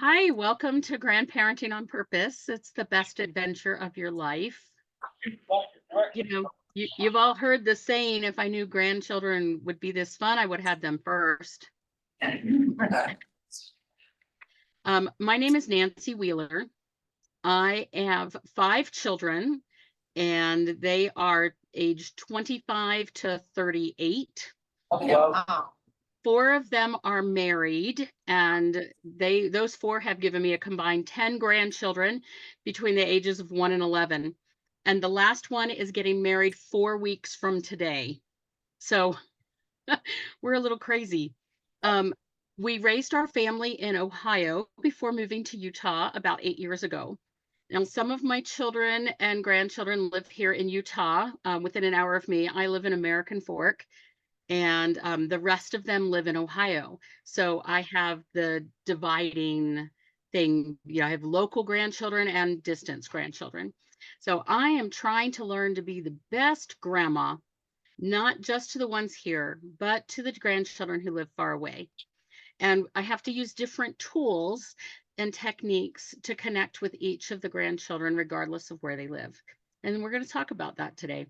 Hi, welcome to Grandparenting on Purpose. It's the best adventure of your life. You've all heard the saying, if I knew grandchildren would be this fun, I would have them first. My name is Nancy Wheeler. I have 5 children, and they are aged 25 to 38. Wow. 4 of them are married, and those 4 have given me a combined 10 grandchildren between the ages of 1 and 11. And the last one is getting married 4 weeks from today. So we're a little crazy. We raised our family in Ohio before moving to Utah about 8 years ago. Now, some of my children and grandchildren live here in Utah, within an hour of me. I live in American Fork, and the rest of them live in Ohio. So I have the dividing thing. I have local grandchildren and distance grandchildren. So I am trying to learn to be the best grandma, not just to the ones here, but to the grandchildren who live far away. And I have to use different tools and techniques to connect with each of the grandchildren, regardless of where they live. And we're going to talk about that today.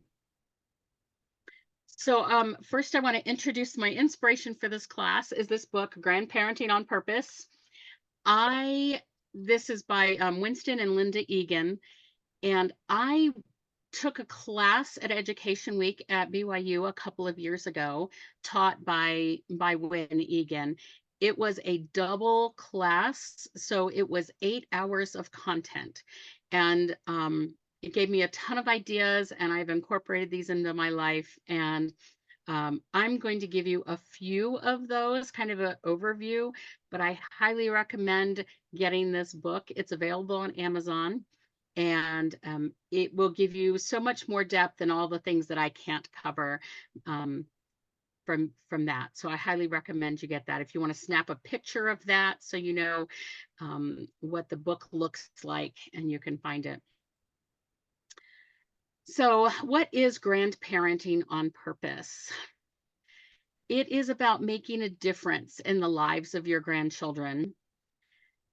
So first I want to introduce my inspiration for this class is this book, Grandparenting on Purpose. This is by Winston and Linda Egan, and I took a class at Education Week at BYU a couple of years ago, taught by Win Egan. It was a double class, so it was 8 hours of content, and it gave me a ton of ideas, and I've incorporated these into my life. And I'm going to give you a few of those, kind of an overview, but I highly recommend getting this book. It's available on Amazon, and it will give you so much more depth than all the things that I can't cover from that. So I highly recommend you get that. If you want to snap a picture of that so you know what the book looks like, and you can find it. So what is grandparenting on purpose? It is about making a difference in the lives of your grandchildren.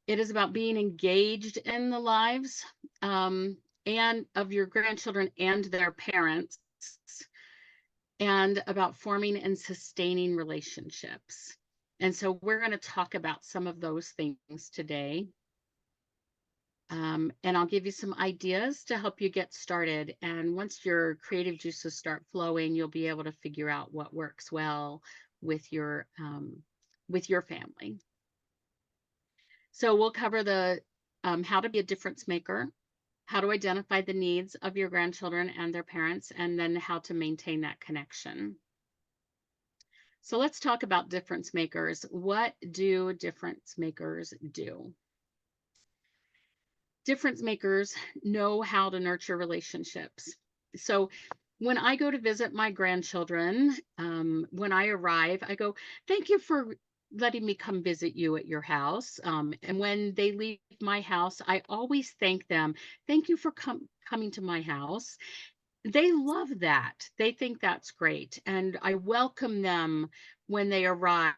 It is about being engaged in the lives and of your grandchildren and their parents, and about forming and sustaining relationships. And so we're going to talk about some of those things today. And I'll give you some ideas to help you get started. And once your creative juices start flowing, you'll be able to figure out what works well with your family. So we'll cover the how to be a difference maker, how to identify the needs of your grandchildren and their parents, and then how to maintain that connection. So let's talk about difference makers. What do difference makers do? Difference makers know how to nurture relationships. So when I go to visit my grandchildren, when I arrive, I go, thank you for letting me come visit you at your house. And when they leave my house, I always thank them. Thank you for coming to my house. They love that. They think that's great. And I welcome them when they arrive,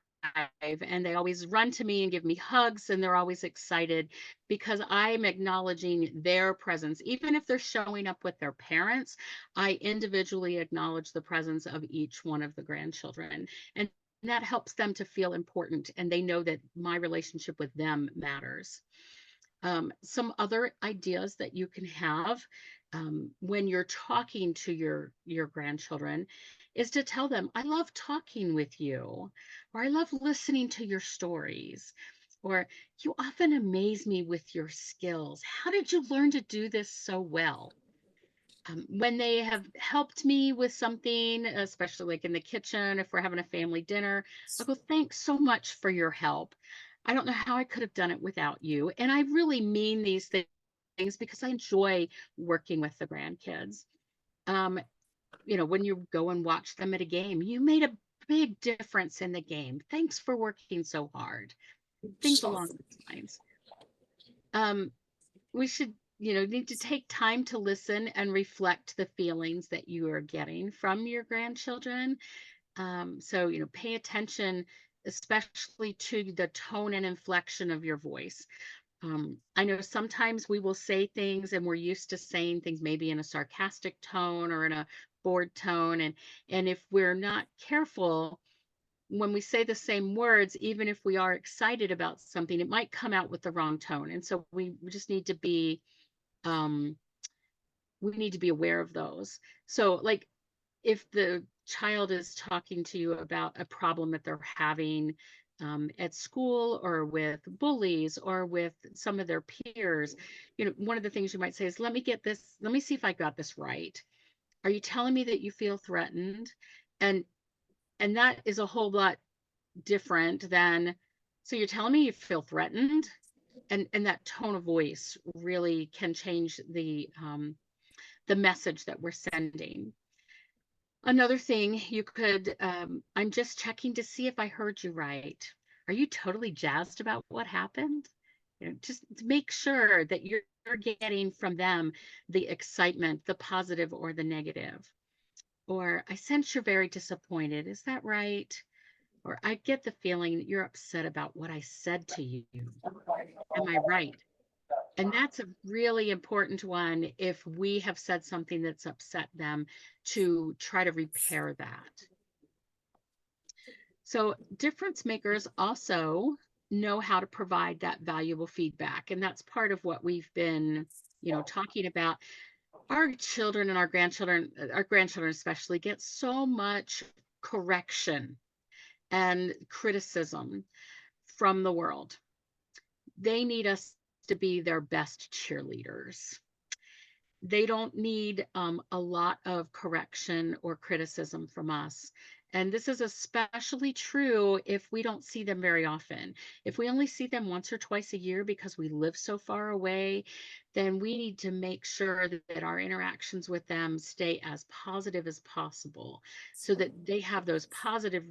and they always run to me and give me hugs, and they're always excited because I'm acknowledging their presence. Even if they're showing up with their parents, I individually acknowledge the presence of each one of the grandchildren. And that helps them to feel important, and they know that my relationship with them matters. Some other ideas that you can have when you're talking to your grandchildren is to tell them, I love talking with you, or I love listening to your stories, or you often amaze me with your skills. How did you learn to do this so well? When they have helped me with something, especially like in the kitchen, if we're having a family dinner, I'll go, thanks so much for your help. I don't know how I could have done it without you. And I really mean these things because I enjoy working with the grandkids. When you go and watch them at a game, you made a big difference in the game. Thanks for working so hard. Things along those lines. We should need to take time to listen and reflect the feelings that you are getting from your grandchildren. So pay attention especially to the tone and inflection of your voice. I know sometimes we will say things and we're used to saying things maybe in a sarcastic tone or in a bored tone. And if we're not careful, when we say the same words, even if we are excited about something, it might come out with the wrong tone. And so we just need to be um, we need to be aware of those. So like if the child is talking to you about a problem that they're having at school or with bullies or with some of their peers, one of the things you might say is, let me see if I got this right. Are you telling me that you feel threatened? And and that is a whole lot different than, so you're telling me you feel threatened? And that tone of voice really can change the message that we're sending. Another thing you could, I'm just checking to see if I heard you right. Are you totally jazzed about what happened? Just to make sure that you're getting from them the excitement, the positive or the negative. Or I sense you're very disappointed. Is that right? Or I get the feeling that you're upset about what I said to you. Am I right? And that's a really important one if we have said something that's upset them, to try to repair that. So difference makers also know how to provide that valuable feedback. And that's part of what we've been, talking about. Our children and our grandchildren especially, get so much correction and criticism from the world. They need us to be their best cheerleaders. They don't need a lot of correction or criticism from us. And this is especially true if we don't see them very often. If we only see them once or twice a year because we live so far away, then we need to make sure that our interactions with them stay as positive as possible, so that they have those positive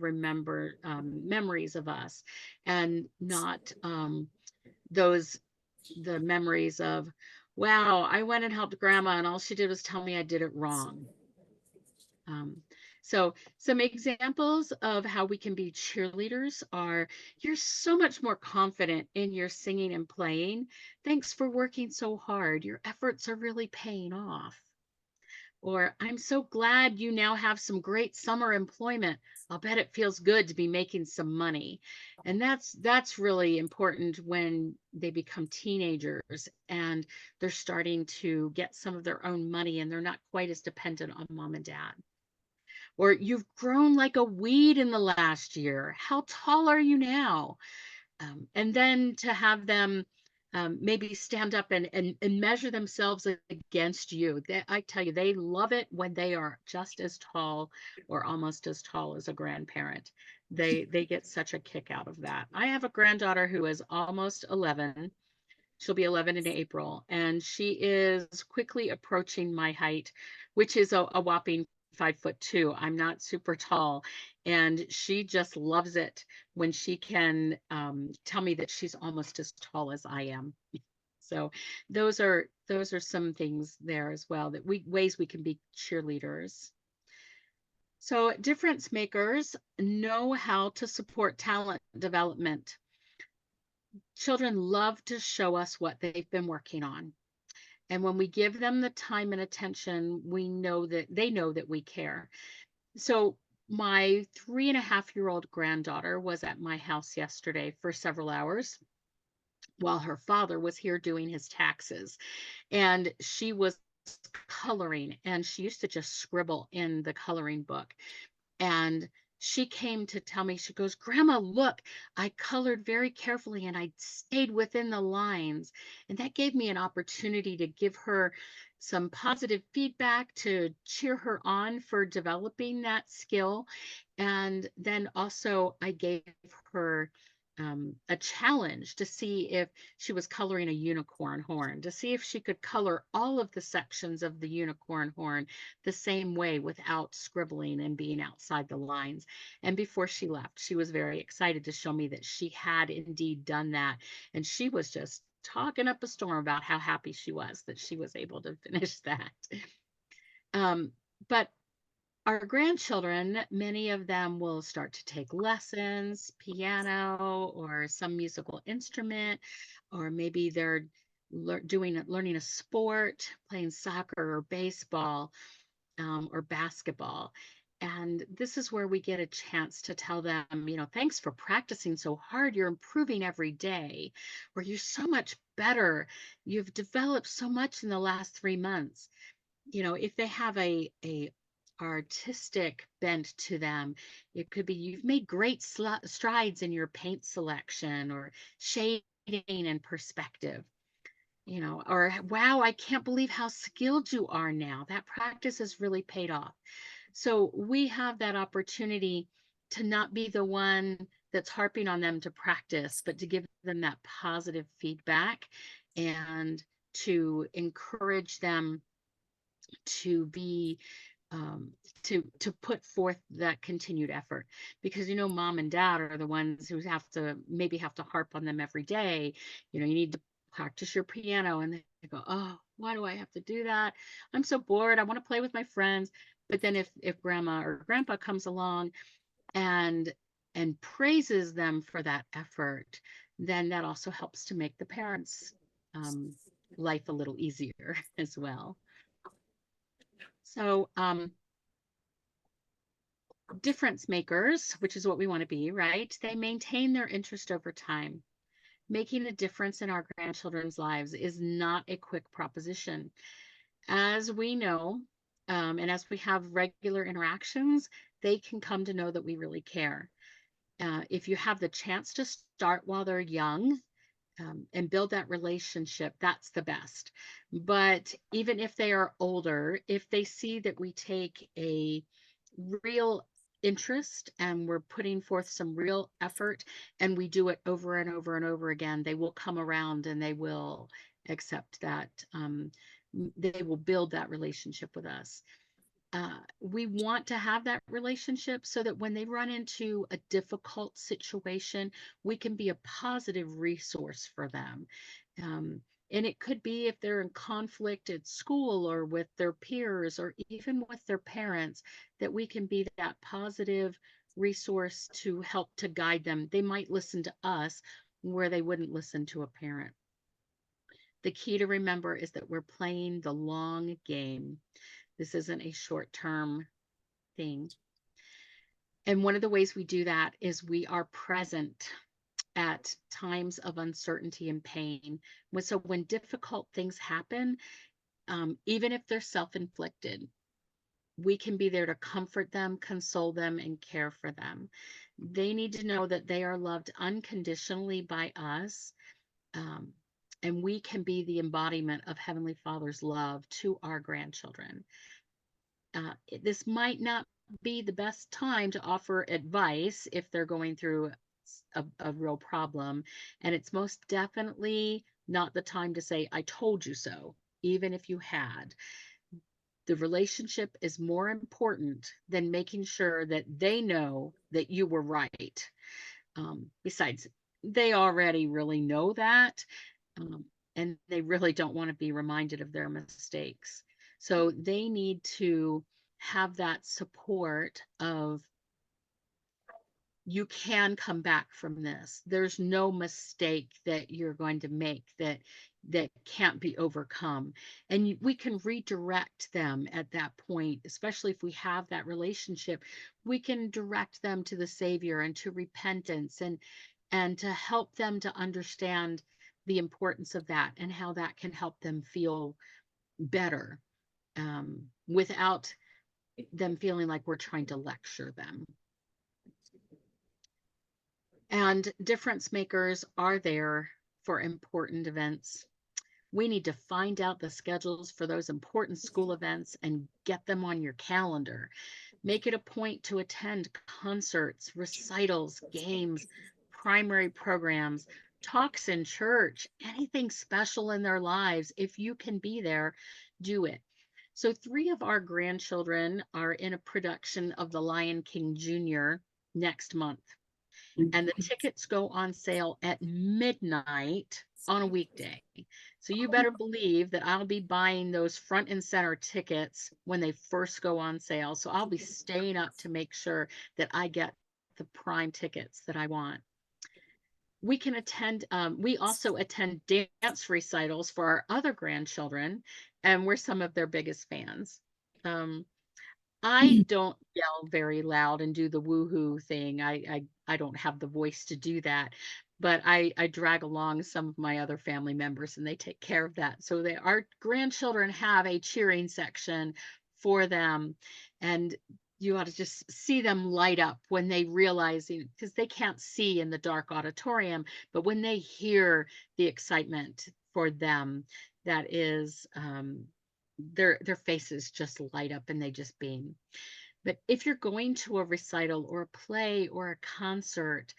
memories of us, and not those the memories of, wow, I went and helped grandma and all she did was tell me I did it wrong. So some examples of how we can be cheerleaders are, you're so much more confident in your singing and playing. Thanks for working so hard. Your efforts are really paying off. Or, I'm so glad you now have some great summer employment. I'll bet it feels good to be making some money. And that's really important when they become teenagers and they're starting to get some of their own money and they're not quite as dependent on mom and dad. Or, you've grown like a weed in the last year. How tall are you now? And then to have them maybe stand up and measure themselves against you. I tell you, they love it when they are just as tall or almost as tall as a grandparent. They get such a kick out of that. I have a granddaughter who is almost 11. She'll be 11 in April, and she is quickly approaching my height, which is a whopping 5'2". I'm not super tall, and she just loves it when she can tell me that she's almost as tall as I am. So those are some things there as well, that ways we can be cheerleaders. So difference makers know how to support talent development. Children love to show us what they've been working on. And when we give them the time and attention, we know that they know that we care. So my 3.5-year-old granddaughter was at my house yesterday for several hours while her father was here doing his taxes. And she was coloring, and she used to just scribble in the coloring book. And she came to tell me, she goes, Grandma, look, I colored very carefully and I stayed within the lines. And that gave me an opportunity to give her some positive feedback, to cheer her on for developing that skill. And then also I gave her a challenge to see if she was coloring a unicorn horn, to see if she could color all of the sections of the unicorn horn the same way without scribbling and being outside the lines. And before she left, she was very excited to show me that she had indeed done that. And she was just talking up a storm about how happy she was that she was able to finish that. But Our grandchildren, many of them will start to take lessons, piano or some musical instrument, or maybe they're learning a sport, playing soccer or baseball, or basketball. And this is where we get a chance to tell them, thanks for practicing so hard. You're improving every day, or you're so much better. You've developed so much in the last 3 months. If they have a artistic bent to them, it could be you've made great strides in your paint selection or shading and perspective. Or wow, I can't believe how skilled you are now. That practice has really paid off. So we have that opportunity to not be the one that's harping on them to practice, but to give them that positive feedback and to encourage them to be um, to put forth that continued effort, because mom and dad are the ones who have to harp on them every day. You need to practice your piano, and they go, oh, why do I have to do that? I'm so bored, I want to play with my friends. But then if grandma or grandpa comes along and praises them for that effort, then that also helps to make the parents um, life a little easier as well. So difference makers, which is what we want to be, right? They maintain their interest over time. Making a difference in our grandchildren's lives is not a quick proposition. As we know, and as we have regular interactions, they can come to know that we really care. If you have the chance to start while they're young, and build that relationship, that's the best. But even if they are older, if they see that we take a real interest and we're putting forth some real effort and we do it over and over and over again, they will come around and they will accept that. They will build that relationship with us. We want to have that relationship so that when they run into a difficult situation, we can be a positive resource for them. Um, and it could be if they're in conflict at school or with their peers or even with their parents, that we can be that positive resource to help to guide them. They might listen to us where they wouldn't listen to a parent. The key to remember is that we're playing the long game. This isn't a short term thing. And one of the ways we do that is we are present at times of uncertainty and pain. So when difficult things happen, even if they're self-inflicted, we can be there to comfort them, console them, and care for them. They need to know that they are loved unconditionally by us. Um, and we can be the embodiment of Heavenly Father's love to our grandchildren. This might not be the best time to offer advice if they're going through a real problem. And it's most definitely not the time to say, I told you so, even if you had. The relationship is more important than making sure that they know that you were right. Besides, they already really know that, um, and they really don't want to be reminded of their mistakes. So they need to have that support of, you can come back from this. There's no mistake that you're going to make that can't be overcome. And we can redirect them at that point, especially if we have that relationship. We can direct them to the Savior and to repentance, and to help them to understand the importance of that and how that can help them feel better, without them feeling like we're trying to lecture them. And difference makers are there for important events. We need to find out the schedules for those important school events and get them on your calendar. Make it a point to attend concerts, recitals, games, primary programs, talks in church, anything special in their lives. If you can be there, do it. So 3 of our grandchildren are in a production of The Lion King Jr. next month, and the tickets go on sale at midnight on a weekday. So you better believe that I'll be buying those front and center tickets when they first go on sale. So I'll be staying up to make sure that I get the prime tickets that I want. We also attend dance recitals for our other grandchildren, and we're some of their biggest fans. Um, I don't yell very loud and do the woohoo thing. I don't have the voice to do that, but I drag along some of my other family members and they take care of that. So our grandchildren have a cheering section for them, and you ought to just see them light up when they realize, because they can't see in the dark auditorium, but when they hear the excitement for them, that is their faces just light up and they just beam. But if you're going to a recital or a play or a concert,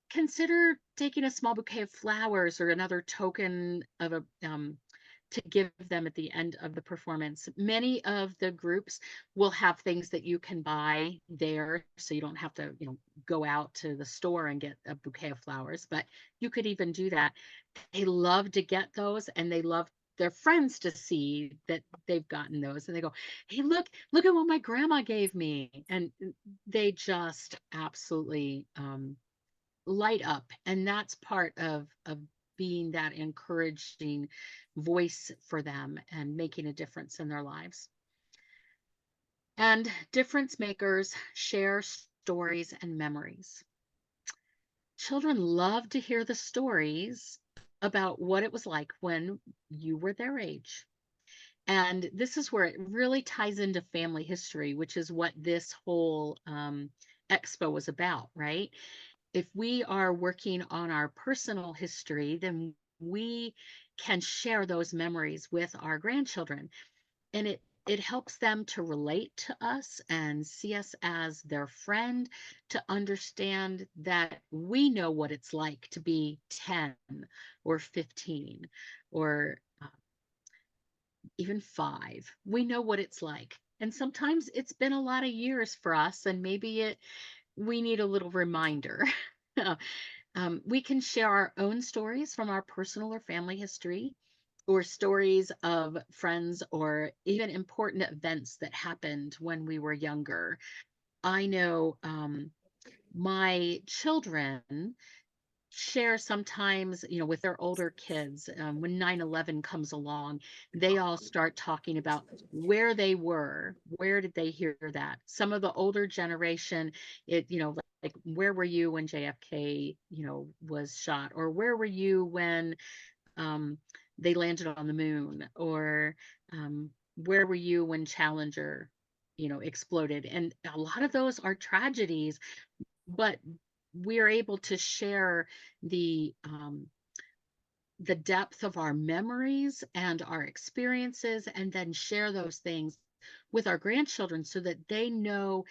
consider taking a small bouquet of flowers or another token of a to give them at the end of the performance. Many of the groups will have things that you can buy there, so you don't have to, go out to the store and get a bouquet of flowers, but you could even do that. They love to get those, and they love their friends to see that they've gotten those, and they go, "Hey, look at what my grandma gave me." And they just absolutely light up, and that's part of being that encouraging voice for them and making a difference in their lives. And difference makers share stories and memories. Children love to hear the stories about what it was like when you were their age. And this is where it really ties into family history, which is what this whole expo was about, right? If we are working on our personal history, then we can share those memories with our grandchildren. And it helps them to relate to us and see us as their friend, to understand that we know what it's like to be 10 or 15 or even 5. We know what it's like. And sometimes it's been a lot of years for us, and maybe we need a little reminder. We can share our own stories from our personal or family history, or stories of friends, or even important events that happened when we were younger. I know my children share sometimes, with their older kids. When 9/11 comes along, they all start talking about where they were. Where did they hear that? Some of the older generation, like, where were you when JFK, was shot? Or where were you when um, they landed on the moon? Or where were you when Challenger, exploded? And a lot of those are tragedies, but we're able to share the depth of our memories and our experiences, and then share those things with our grandchildren so that they know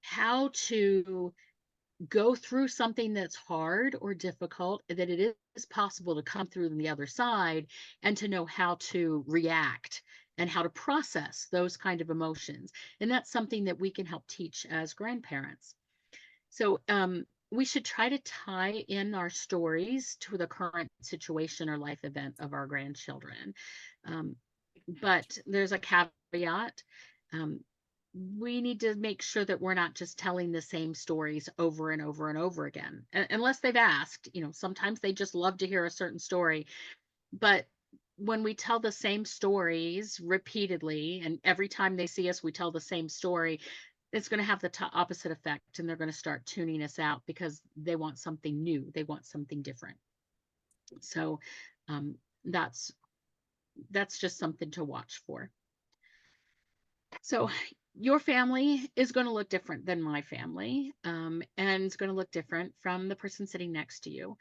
how to go through something that's hard or difficult, that it is possible to come through on the other side, and to know how to react and how to process those kind of emotions. And that's something that we can help teach as grandparents. So we should try to tie in our stories to the current situation or life event of our grandchildren. Um, but there's a caveat. Um, we need to make sure that we're not just telling the same stories over and over and over again, unless they've asked. Sometimes they just love to hear a certain story. But when we tell the same stories repeatedly, and every time they see us, we tell the same story, it's going to have the opposite effect, and they're going to start tuning us out because they want something new. They want something different. So um, that's just something to watch for. So your family is going to look different than my family, and it's going to look different from the person sitting next to you.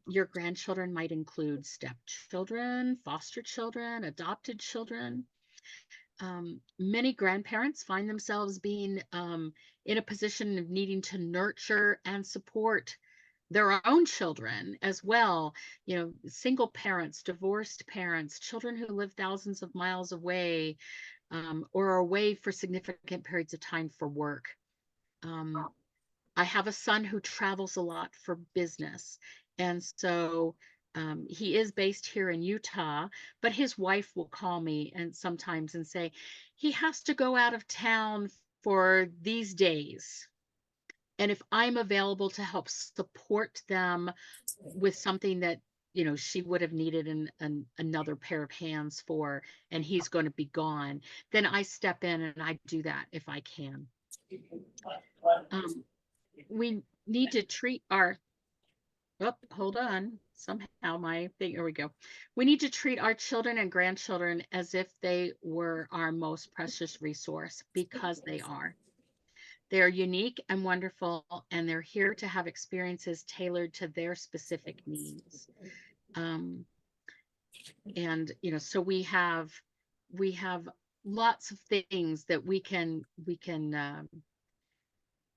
Your grandchildren might include stepchildren, foster children, adopted children. Many grandparents find themselves being in a position of needing to nurture and support their own children as well. Single parents, divorced parents, children who live thousands of miles away, or are away for significant periods of time for work. I have a son who travels a lot for business. And so He is based here in Utah, but his wife will call me and sometimes and say he has to go out of town for these days. And if I'm available to help support them with something that, she would have needed another pair of hands for, and he's going to be gone, then I step in and I do that if I can. We need to treat our Oh, hold on. Somehow my thing, here we go. We need to treat our children and grandchildren as if they were our most precious resource, because they are. They are unique and wonderful, and they're here to have experiences tailored to their specific needs. Um, and so we have lots of things that we can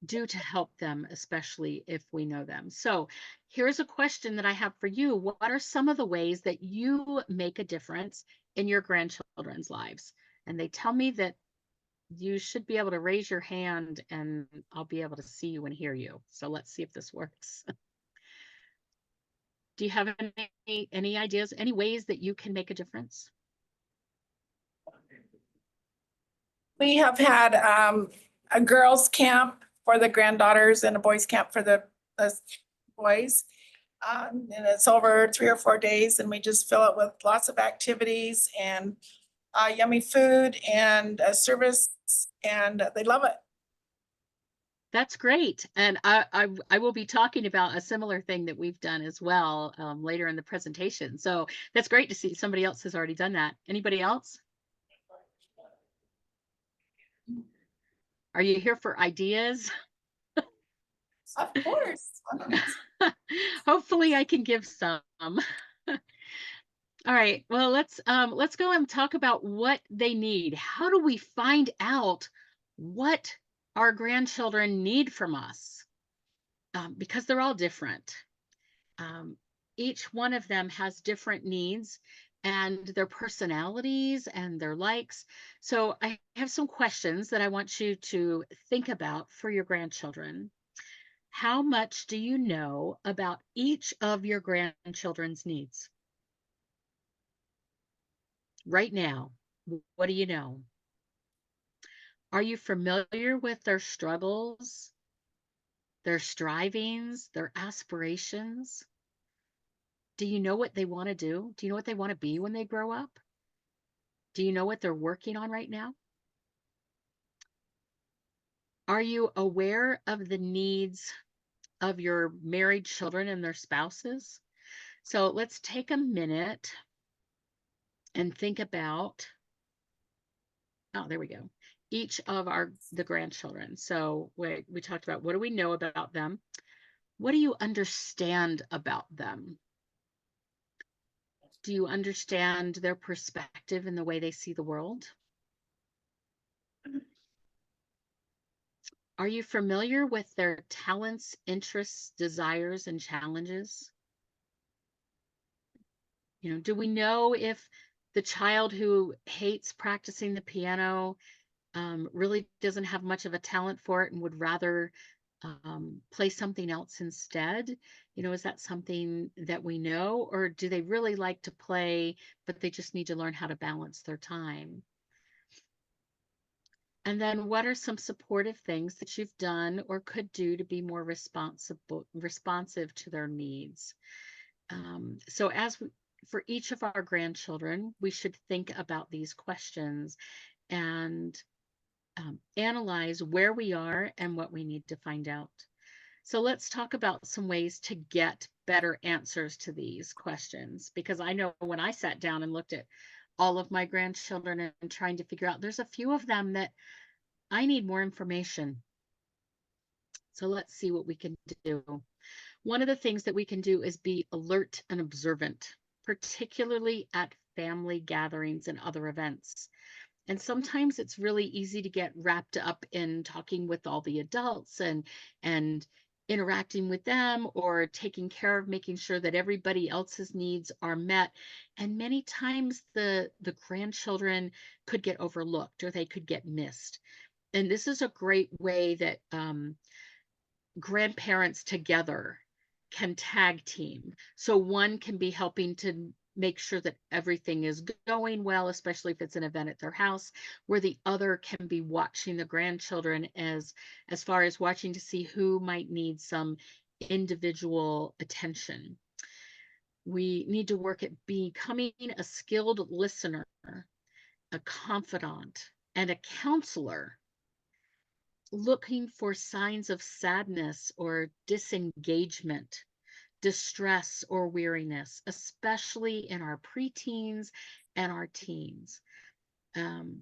do to help them, especially if we know them. So here's a question that I have for you. What are some of the ways that you make a difference in your grandchildren's lives? And they tell me that you should be able to raise your hand and I'll be able to see you and hear you. So let's see if this works. Do you have any ideas, any ways that you can make a difference? We have had a girls' camp for the granddaughters and a boys' camp for the boys. And it's over 3 or 4 days, and we just fill it with lots of activities and yummy food and service, and they love it. That's great. And I will be talking about a similar thing that we've done as well later in the presentation. So that's great to see somebody else has already done that. Anybody else? Are you here for ideas? Of course. Hopefully I can give some. All right, well, let's go and talk about what they need. How do we find out what our grandchildren need from us? Because they're all different. Each one of them has different needs and their personalities and their likes. So I have some questions that I want you to think about for your grandchildren. How much do you know about each of your grandchildren's needs? Right now, what do you know? Are you familiar with their struggles, their strivings, their aspirations? Do you know what they want to do? Do you know what they want to be when they grow up? Do you know what they're working on right now? Are you aware of the needs of your married children and their spouses? So let's take a minute and think about, oh, there we go. Each of the grandchildren. So we talked about, what do we know about them? What do you understand about them? Do you understand their perspective and the way they see the world? Are you familiar with their talents, interests, desires, and challenges? Do we know if the child who hates practicing the piano really doesn't have much of a talent for it and would rather play something else instead? Is that something that we know, or do they really like to play, but they just need to learn how to balance their time? And then what are some supportive things that you've done or could do to be more responsive to their needs? So for each of our grandchildren, we should think about these questions and analyze where we are and what we need to find out. So let's talk about some ways to get better answers to these questions, because I know when I sat down and looked at all of my grandchildren and trying to figure out, there's a few of them that I need more information. So let's see what we can do. One of the things that we can do is be alert and observant, particularly at family gatherings and other events. And sometimes it's really easy to get wrapped up in talking with all the adults and interacting with them, or taking care of making sure that everybody else's needs are met. And many times the grandchildren could get overlooked or they could get missed. And this is a great way that grandparents together can tag team. So one can be helping to make sure that everything is going well, especially if it's an event at their house, where the other can be watching the grandchildren as far as watching to see who might need some individual attention. We need to work at becoming a skilled listener, a confidant, and a counselor, looking for signs of sadness or disengagement, distress, or weariness, especially in our preteens and our teens, um,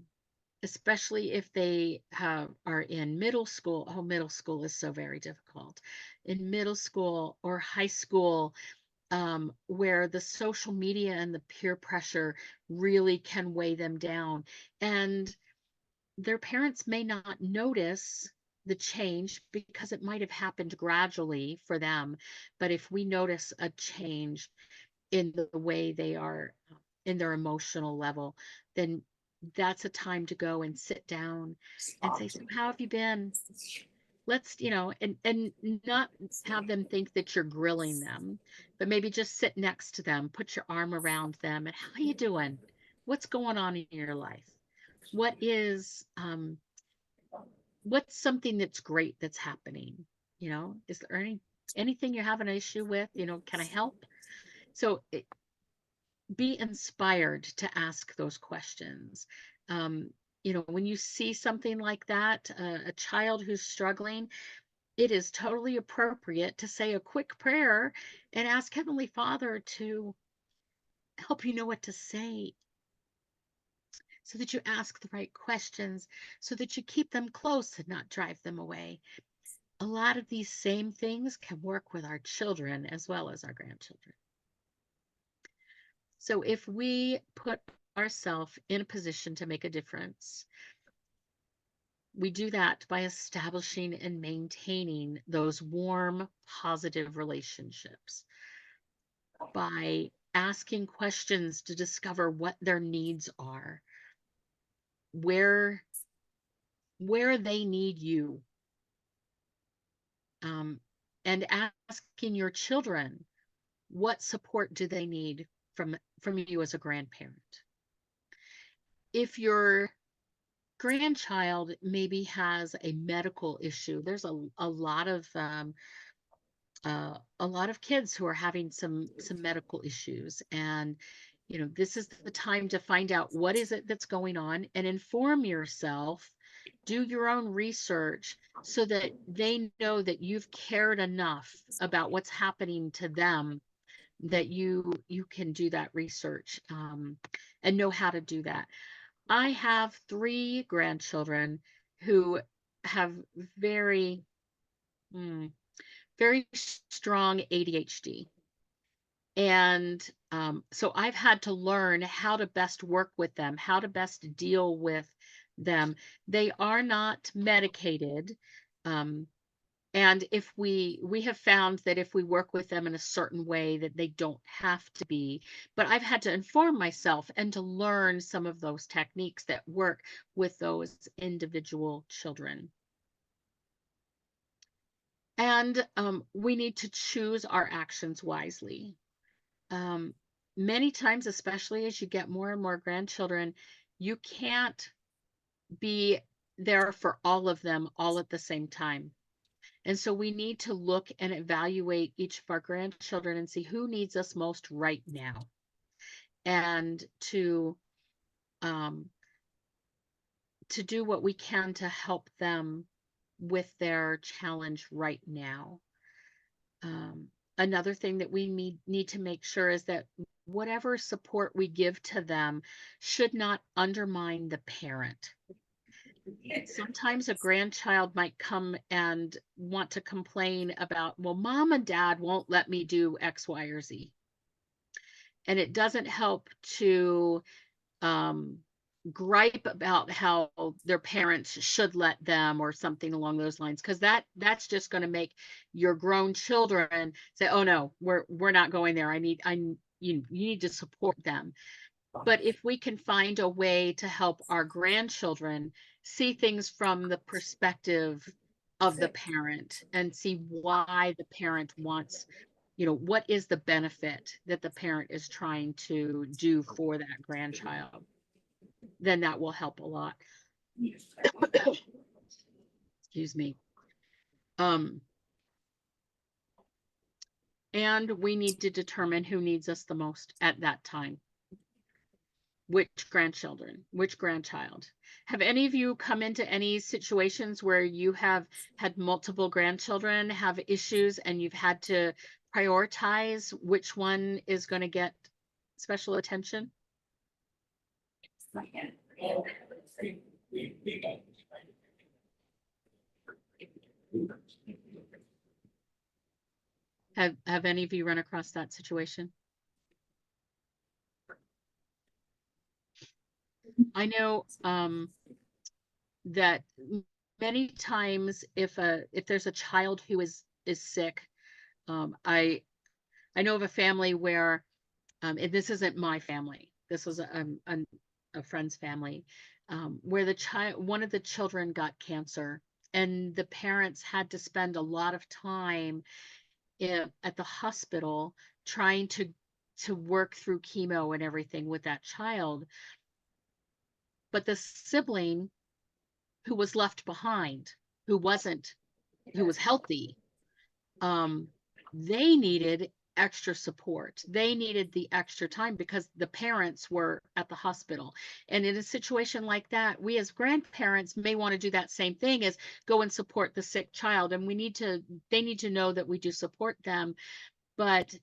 especially if they are in middle school. Oh, middle school is so very difficult. In middle school or high school, where the social media and the peer pressure really can weigh them down. And their parents may not notice the change because it might have happened gradually for them. But if we notice a change in the way they are, in their emotional level, then that's a time to go and sit down and say, so how have you been? Let's, and not have them think that you're grilling them, but maybe just sit next to them, put your arm around them, and how you doing? What's going on in your life? What is what's something that's great that's happening? Is there anything you're having an issue with? Can I help? So be inspired to ask those questions. Um, when you see something like that, a child who's struggling, it is totally appropriate to say a quick prayer and ask Heavenly Father to help you know what to say, so that you ask the right questions, so that you keep them close and not drive them away. A lot of these same things can work with our children as well as our grandchildren. So if we put ourselves in a position to make a difference, we do that by establishing and maintaining those warm, positive relationships, by asking questions to discover what their needs are, where they need you, um, and asking your children, what support do they need from you as a grandparent? If your grandchild maybe has a medical issue, there's a lot of kids who are having some medical issues, and this is the time to find out what is it that's going on and inform yourself. Do your own research so that they know that you've cared enough about what's happening to them, that you can do that research, and know how to do that. I have 3 grandchildren who have very mm, very strong ADHD. And so I've had to learn how to best work with them, how to best deal with them. They are not medicated. Um, and if we have found that if we work with them in a certain way, that they don't have to be. But I've had to inform myself and to learn some of those techniques that work with those individual children. And we need to choose our actions wisely. Um, Many times, especially as you get more and more grandchildren, you can't be there for all of them all at the same time. And so we need to look and evaluate each of our grandchildren and see who needs us most right now, and um, to do what we can to help them with their challenge right now. Um, Another thing that we need to make sure is that whatever support we give to them should not undermine the parent. Sometimes a grandchild might come and want to complain about, well, mom and dad won't let me do X, Y, or Z. And it doesn't help to um, gripe about how their parents should let them, or something along those lines, because that's just going to make your grown children say, oh no, we're not going there. You need to support them. But if we can find a way to help our grandchildren see things from the perspective of the parent, and see why the parent wants what is the benefit that the parent is trying to do for that grandchild, then that will help a lot. Excuse me. And we need to determine who needs us the most at that time. Which grandchild. Have any of you come into any situations where you have had multiple grandchildren have issues and you've had to prioritize which one is going to get special attention? Have any of you run across that situation? I know that many times if there's a child who is sick, I know of a family where, and this isn't my family, this was a friend's family, where one of the children got cancer, and the parents had to spend a lot of time at the hospital trying to work through chemo and everything with that child. But the sibling who was left behind, who was healthy, they needed extra support. They needed the extra time because the parents were at the hospital. And in a situation like that, we as grandparents may want to do that same thing as go and support the sick child. And they need to know that we do support them, but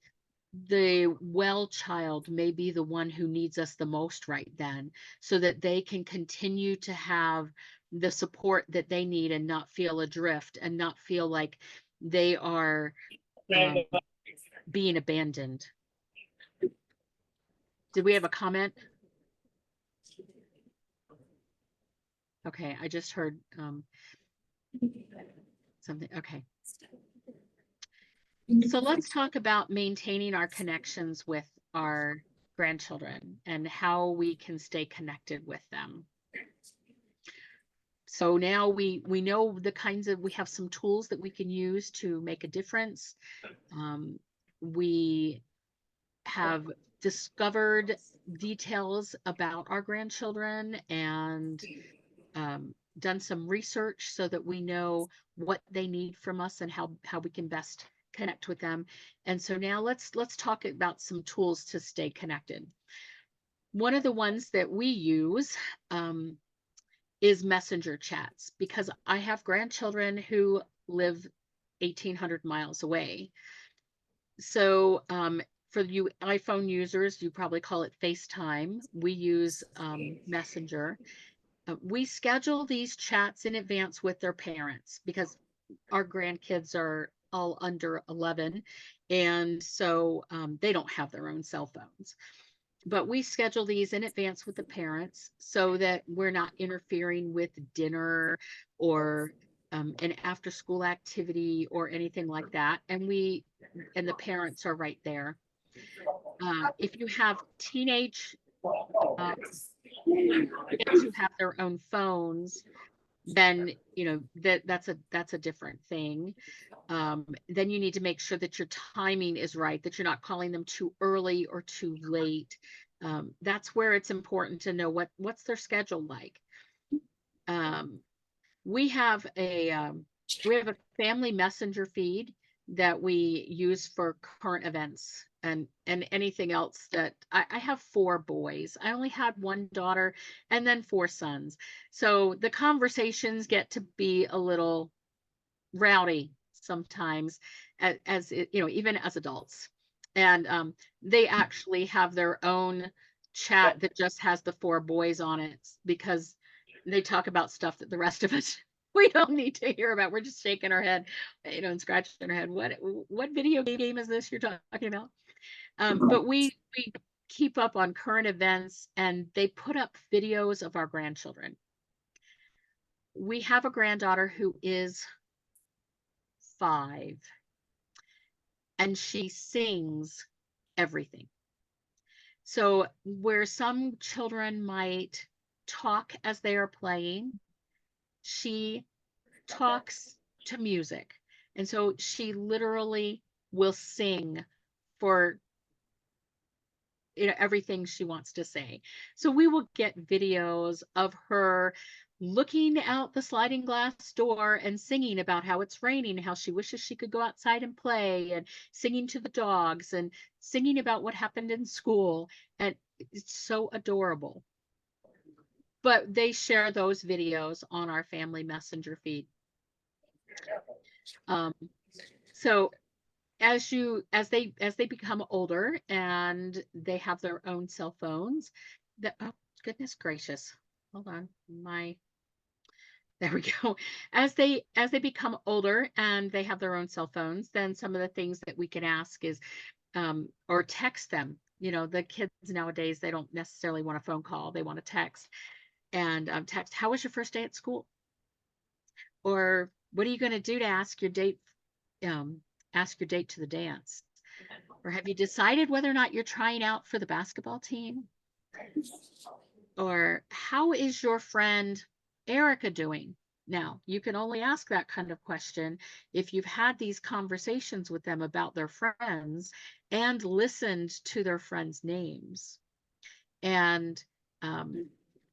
the well child may be the one who needs us the most right then, so that they can continue to have the support that they need and not feel adrift and not feel like they are being abandoned. Did we have a comment? Okay, I just heard something. Okay. So let's talk about maintaining our connections with our grandchildren and how we can stay connected with them. So now we know we have some tools that we can use to make a difference. We have discovered details about our grandchildren and done some research so that we know what they need from us and how we can best connect with them. And so now let's talk about some tools to stay connected. One of the ones that we use is messenger chats, because I have grandchildren who live 1,800 miles away. So for you iPhone users, you probably call it FaceTime. We use Messenger. We schedule these chats in advance with their parents because our grandkids are all under 11, and so they don't have their own cell phones. But we schedule these in advance with the parents so that we're not interfering with dinner or an after school activity or anything like that. And the parents are right there. If you have teenage kids who have their own phones, then that's a different thing. Then you need to make sure that your timing is right, that you're not calling them too early or too late. That's where it's important to know what's their schedule like. We have a family messenger feed that we use for current events and anything else that I have 4 boys. I only had 1 daughter and then 4 sons. So the conversations get to be a little rowdy sometimes even as adults. And they actually have their own chat that just has the 4 boys on it because they talk about stuff that the rest of us we don't need to hear about. We're just shaking our head, and scratching our head. What video game is this you're talking about? But we keep up on current events, and they put up videos of our grandchildren. We have a granddaughter who is 5, and she sings everything. So where some children might talk as they are playing, she talks to music. And so she literally will sing for everything she wants to say. So we will get videos of her looking out the sliding glass door and singing about how it's raining, how she wishes she could go outside and play, and singing to the dogs and singing about what happened in school. And it's so adorable. But they share those videos on our family messenger feed. Um, so as they become older and they have their own cell phones, oh goodness gracious, hold on, there we go. As they become older and they have their own cell phones, then some of the things that we can ask is or text them. The kids nowadays, they don't necessarily want a phone call, they want to text. And text, how was your first day at school? Or what are you going to do to um ask your date to the dance? Or have you decided whether or not you're trying out for the basketball team? Or how is your friend Erica doing? Now, you can only ask that kind of question if you've had these conversations with them about their friends and listened to their friends' names. And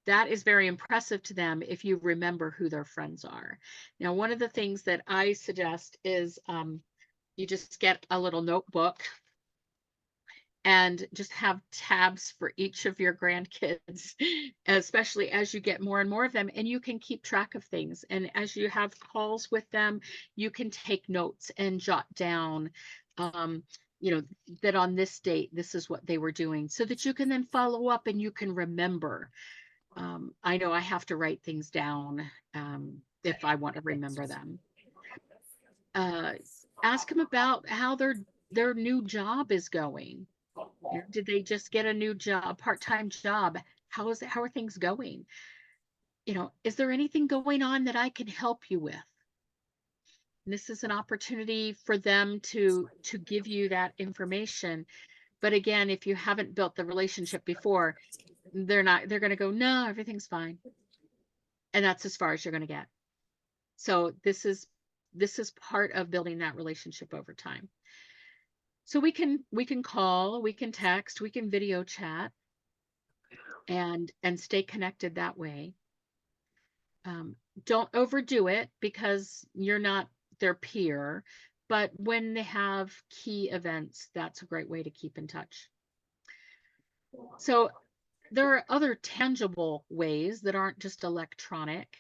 that is very impressive to them if you remember who their friends are. Now, one of the things that I suggest is you just get a little notebook and just have tabs for each of your grandkids, especially as you get more and more of them, and you can keep track of things. And as you have calls with them, you can take notes and jot down, um, that on this date, this is what they were doing, so that you can then follow up and you can remember. I know I have to write things down if I want to remember them. Uh, Ask them about how their new job is going. Did they just get a new job, part-time job? How are things going? Is there anything going on that I can help you with? And this is an opportunity for them to give you that information. But again, if you haven't built the relationship before, they're going to go, no, everything's fine. And that's as far as you're going to get. So this is part of building that relationship over time. So we can call, we can text, we can video chat, and stay connected that way. Don't overdo it because you're not their peer, but when they have key events, that's a great way to keep in touch. So there are other tangible ways that aren't just electronic.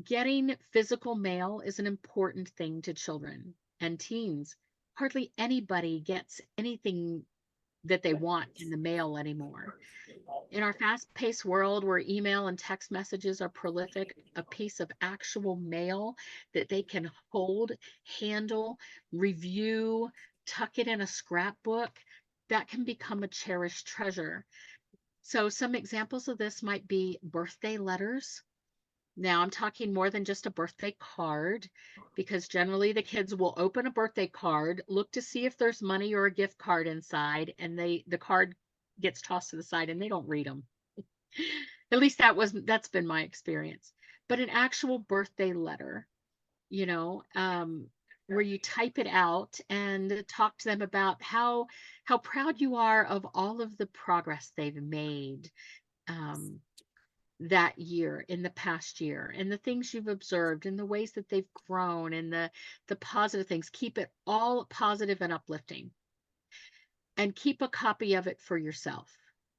Getting physical mail is an important thing to children and teens. Hardly anybody gets anything that they want in the mail anymore. In our fast-paced world where email and text messages are prolific, a piece of actual mail that they can hold, handle, review, tuck it in a scrapbook, that can become a cherished treasure. So some examples of this might be birthday letters. Now I'm talking more than just a birthday card, because generally the kids will open a birthday card, look to see if there's money or a gift card inside, and the card gets tossed to the side and they don't read them. At least that's been my experience. But an actual birthday letter, where you type it out and talk to them about how proud you are of all of the progress they've made. That year, in the past year, and the things you've observed and the ways that they've grown, and the positive things. Keep it all positive and uplifting, and keep a copy of it for yourself,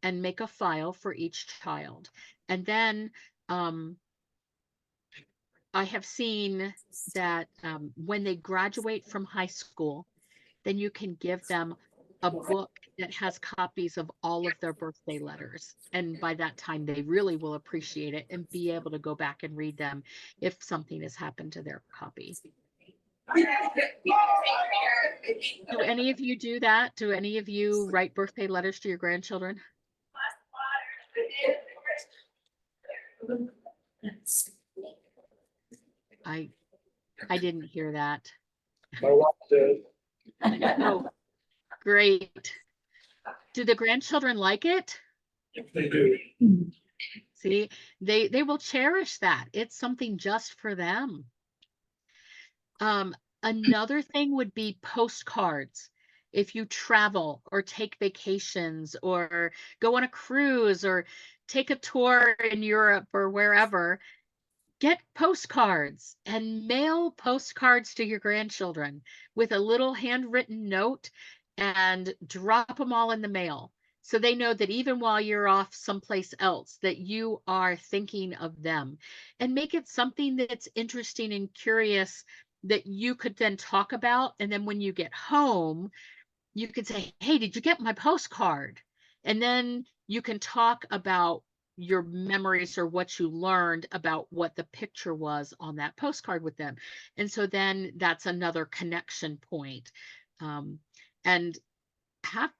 and make a file for each child. And then I have seen that when they graduate from high school, then you can give them a book that has copies of all of their birthday letters. And by that time, they really will appreciate it and be able to go back and read them if something has happened to their copy. Do any of you do that? Do any of you write birthday letters to your grandchildren? I didn't hear that. My wife did. Oh, great. Do the grandchildren like it? They do. See, they will cherish that. It's something just for them. Another thing would be postcards. If you travel or take vacations or go on a cruise or take a tour in Europe or wherever, get postcards and mail postcards to your grandchildren with a little handwritten note and drop them all in the mail. So they know that even while you're off someplace else, that you are thinking of them, and make it something that's interesting and curious that you could then talk about. And then when you get home, you could say, "Hey, did you get my postcard?" And then you can talk about your memories or what you learned about what the picture was on that postcard with them. And so then that's another connection point. Um, and have,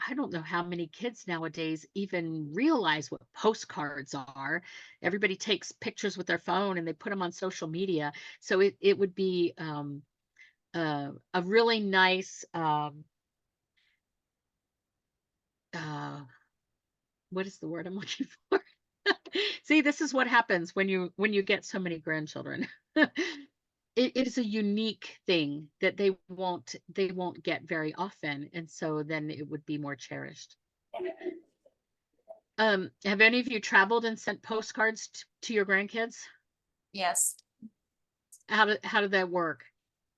I don't know how many kids nowadays even realize what postcards are. Everybody takes pictures with their phone and they put them on social media. So it would be a really nice uh, what is the word I'm looking for? See, this is what happens when you get so many grandchildren. It is a unique thing that they won't get very often, and so then it would be more cherished. Have any of you traveled and sent postcards to your grandkids? Yes. How did that work?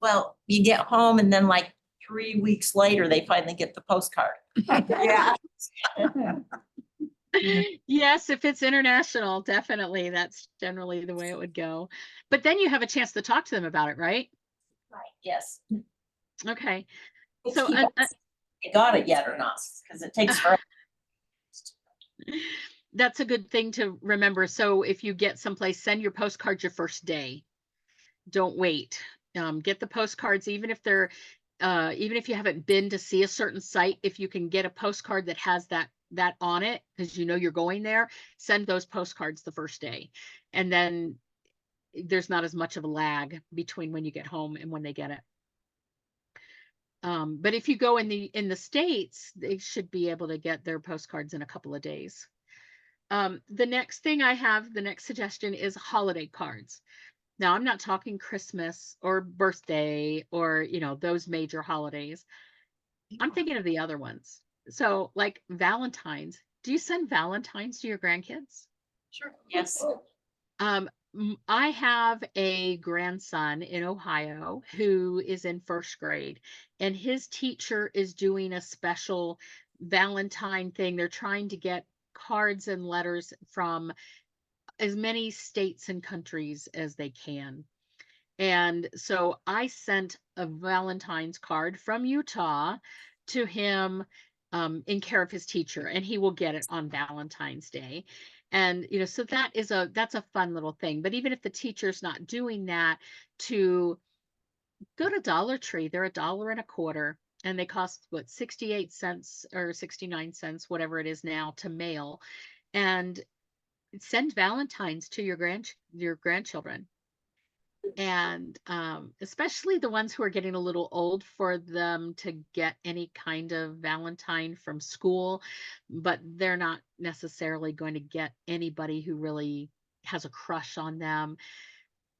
Well, you get home and then like 3 weeks later, they finally get the postcard. Yeah. Yes, if it's international, definitely. That's generally the way it would go. But then you have a chance to talk to them about it, right? Right, yes. Okay. Let's So keep up to see if they got it yet or not, because it takes forever. that's a good thing to remember. So if you get someplace, send your postcards your first day. Don't wait. Get the postcards, even if they're even if you haven't been to see a certain site, if you can get a postcard that has that on it, because you know you're going there, send those postcards the first day. And then there's not as much of a lag between when you get home and when they get it. But if you go in the States, they should be able to get their postcards in a couple of days. The next suggestion is holiday cards. Now, I'm not talking Christmas or birthday or, those major holidays. I'm thinking of the other ones. So, like Valentine's. Do you send Valentines to your grandkids? Sure. Yes. I have a grandson in Ohio who is in first grade, and his teacher is doing a special Valentine thing. They're trying to get cards and letters from as many states and countries as they can. And so I sent a Valentine's card from Utah to him in care of his teacher, and he will get it on Valentine's Day. And so that's a fun little thing. But even if the teacher's not doing that, to go to Dollar Tree, they're $1.25, and they cost what, 68 cents or 69 cents, whatever it is now, to mail. And send Valentines to your grandchildren. And especially the ones who are getting a little old for them to get any kind of Valentine from school, but they're not necessarily going to get anybody who really has a crush on them.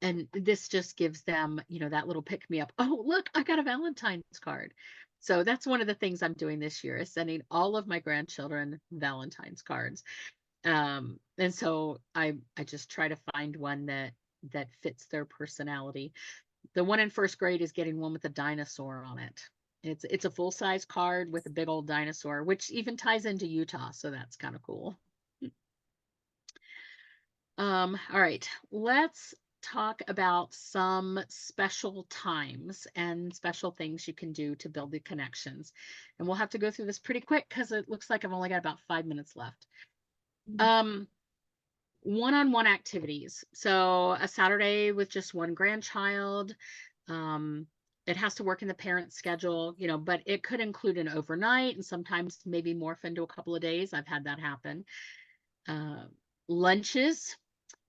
And this just gives them, that little pick me up. Oh, look, I got a Valentine's card. So that's one of the things I'm doing this year, is sending all of my grandchildren Valentine's cards. And so I just try to find one that fits their personality. The one in first grade is getting one with a dinosaur on it. It's a full-size card with a big old dinosaur, which even ties into Utah, so that's kind of cool. All right, let's talk about some special times and special things you can do to build the connections. And we'll have to go through this pretty quick because it looks like I've only got about 5 minutes left. One-on-one activities. So a Saturday with just one grandchild. It has to work in the parent's schedule, but it could include an overnight and sometimes maybe morph into a couple of days. I've had that happen. Lunches.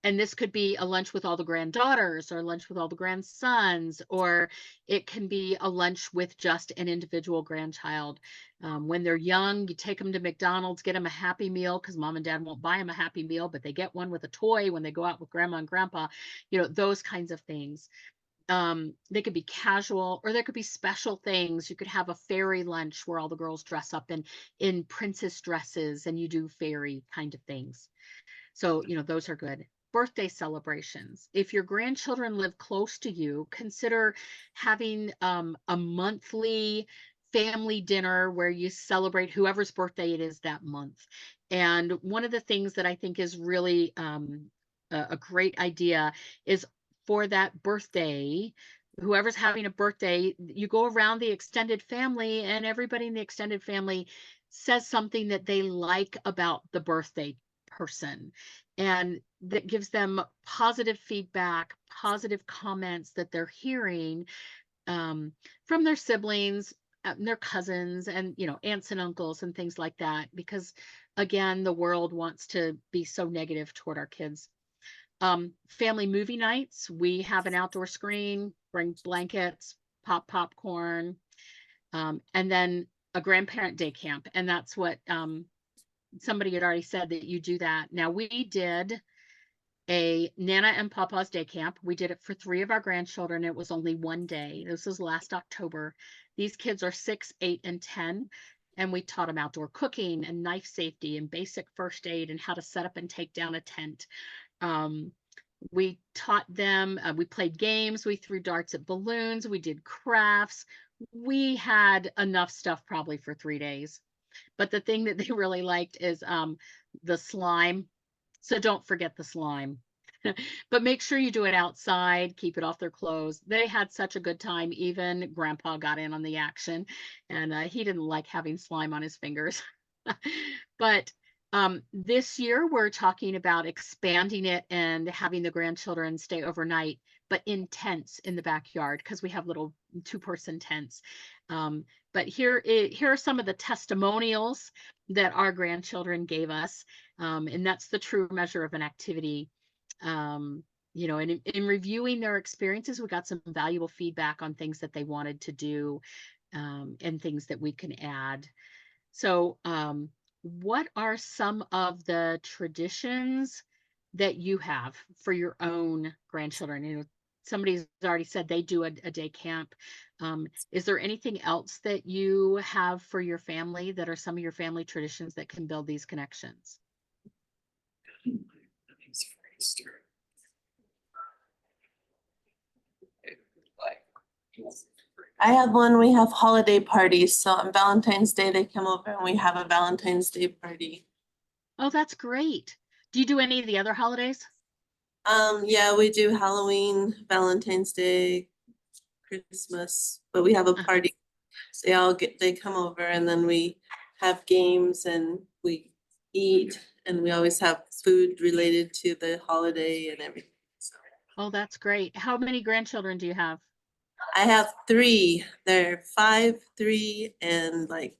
And this could be a lunch with all the granddaughters or lunch with all the grandsons, or it can be a lunch with just an individual grandchild. When they're young, you take them to McDonald's, get them a Happy Meal, because mom and dad won't buy them a Happy Meal, but they get one with a toy when they go out with grandma and grandpa, those kinds of things. they could be casual, or there could be special things. You could have a fairy lunch where all the girls dress up in princess dresses and you do fairy kind of things. So, those are good. Birthday celebrations. If your grandchildren live close to you, consider having a monthly family dinner where you celebrate whoever's birthday it is that month. And one of the things that I think is really a great idea is for that birthday, whoever's having a birthday, you go around the extended family and everybody in the extended family says something that they like about the birthday person, and that gives them positive feedback, positive comments that they're hearing from their siblings, their cousins, and aunts and uncles and things like that. Because again, the world wants to be so negative toward our kids. Family movie nights. We have an outdoor screen. Bring blankets, pop popcorn, and then a grandparent day camp. And that's what somebody had already said, that you do that. Now, we did a Nana and Papa's day camp. We did it for 3 of our grandchildren. It was only one day. This was last October. These kids are 6, 8, and 10. And we taught them outdoor cooking and knife safety and basic first aid and how to set up and take down a tent. We taught them, we played games, we threw darts at balloons, we did crafts. We had enough stuff probably for 3 days. But the thing that they really liked is the slime. So don't forget the slime. But make sure you do it outside, keep it off their clothes. They had such a good time. Even Grandpa got in on the action, and he didn't like having slime on his fingers. But this year we're talking about expanding it and having the grandchildren stay overnight, but in tents in the backyard, because we have little 2-person tents. But here are some of the testimonials that our grandchildren gave us. And that's the true measure of an activity. And in reviewing their experiences, we got some valuable feedback on things that they wanted to do, and things that we can add. So, what are some of the traditions that you have for your own grandchildren? Somebody's already said they do a day camp. Is there anything else that you have for your family that are some of your family traditions that can build these connections? I have one. We have holiday parties. So on Valentine's Day, they come over and we have a Valentine's Day party. Oh, that's great. Do you do any of the other holidays? Yeah, we do Halloween, Valentine's Day, Christmas, but we have a party. So they come over and then we have games and we eat and we always have food related to the holiday and everything. So Oh, that's great. How many grandchildren do you have? I have 3. They're 5, 3, and like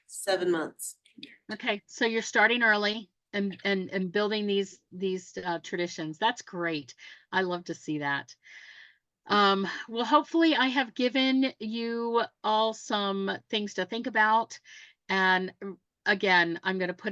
7 months. Okay, so you're starting early and building these traditions. That's great. I love to see that. Well, hopefully I have given you all some things to think about. And again, I'm going to put